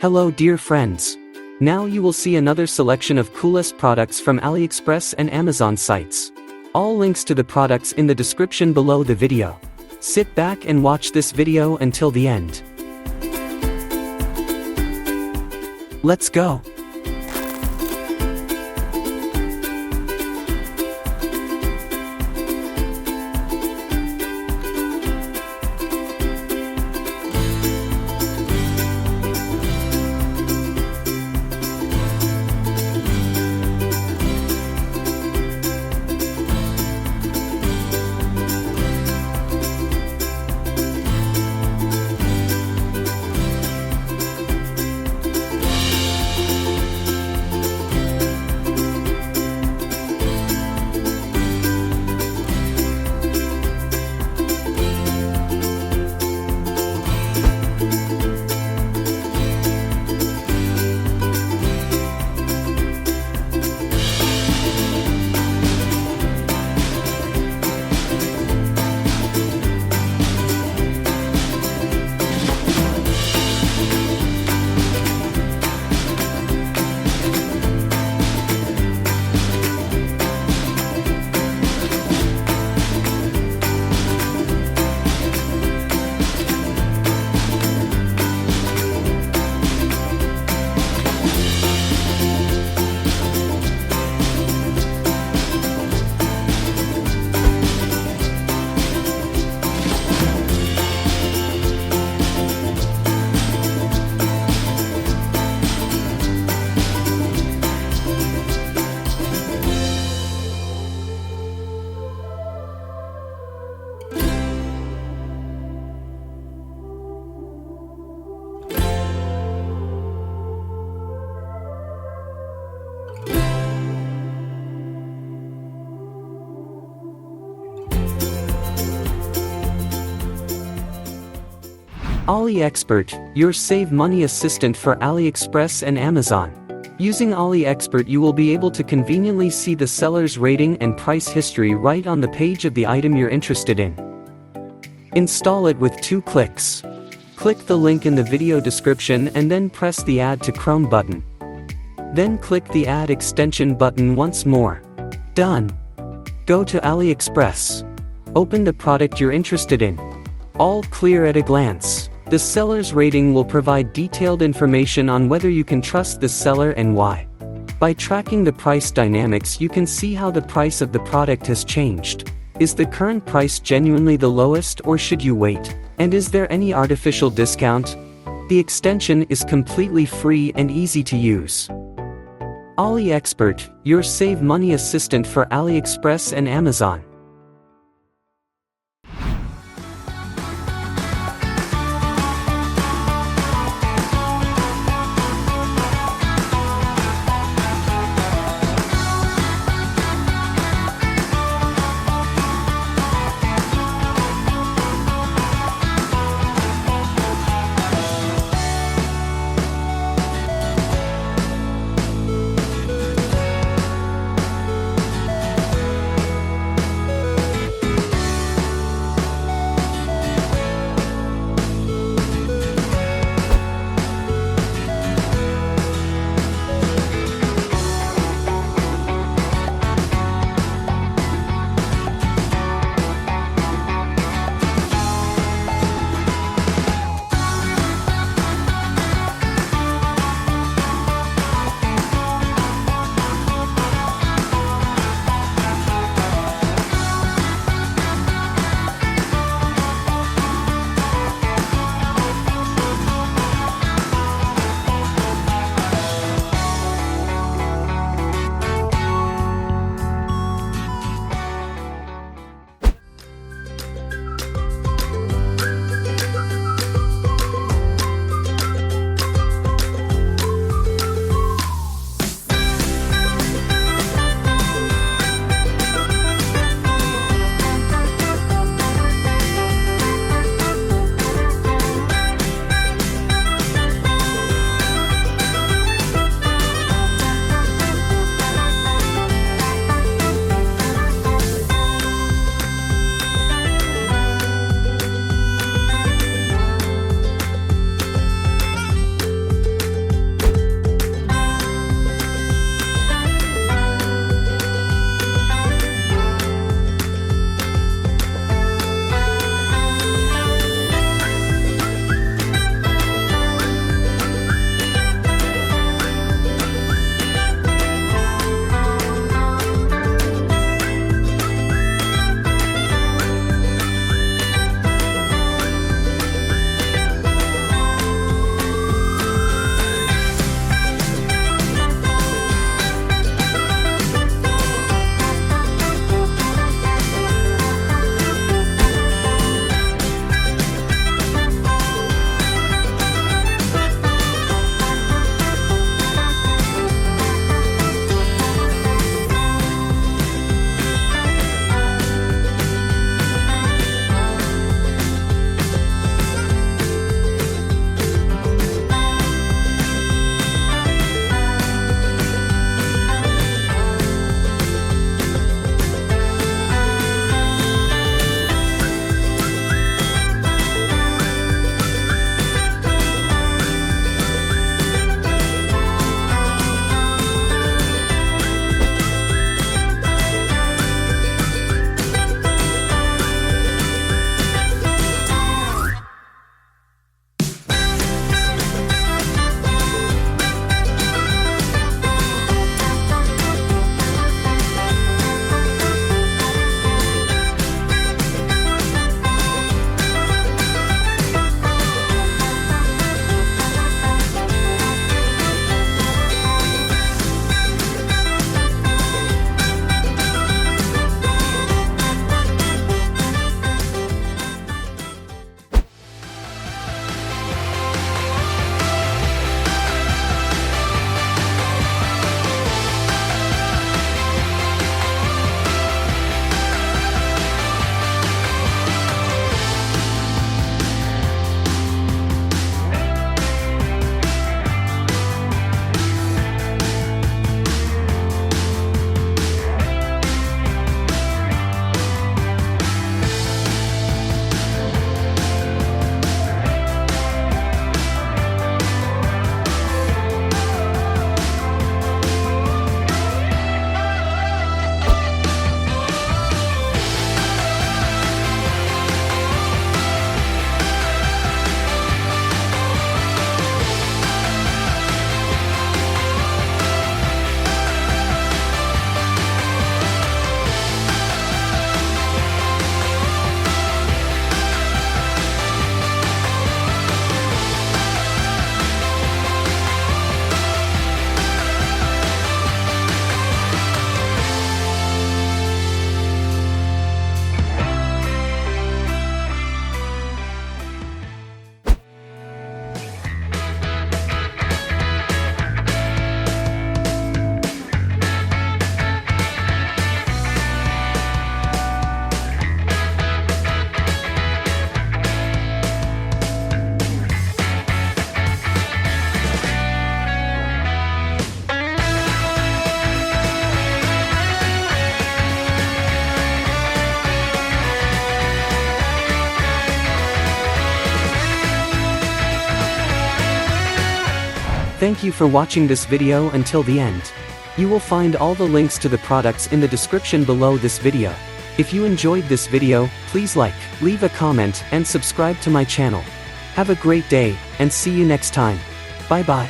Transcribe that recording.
Hello dear friends. Now you will see another selection of coolest products from AliExpress and Amazon sites. All links to the products in the description below the video. Sit back and watch this video until the end. Let's go. AliExpert, your save money assistant for AliExpress and Amazon. Using AliExpert, you will be able to conveniently see the seller's rating and price history right on the page of the item you're interested in. Install it with 2 clicks. Click the link in the video description and then press the Add to Chrome button. Then click the Add Extension button once more. Done. Go to AliExpress. Open the product you're interested in. All clear at a glance. The seller's rating will provide detailed information on whether you can trust the seller and why. By tracking the price dynamics, you can see how the price of the product has changed. Is the current price genuinely the lowest, or should you wait? And is there any artificial discount? The extension is completely free and easy to use. AliExpert, your save money assistant for AliExpress and Amazon. Thank you for watching this video until the end. You will find all the links to the products in the description below this video. If you enjoyed this video, please like, leave a comment, and subscribe to my channel. Have a great day, and see you next time. Bye bye.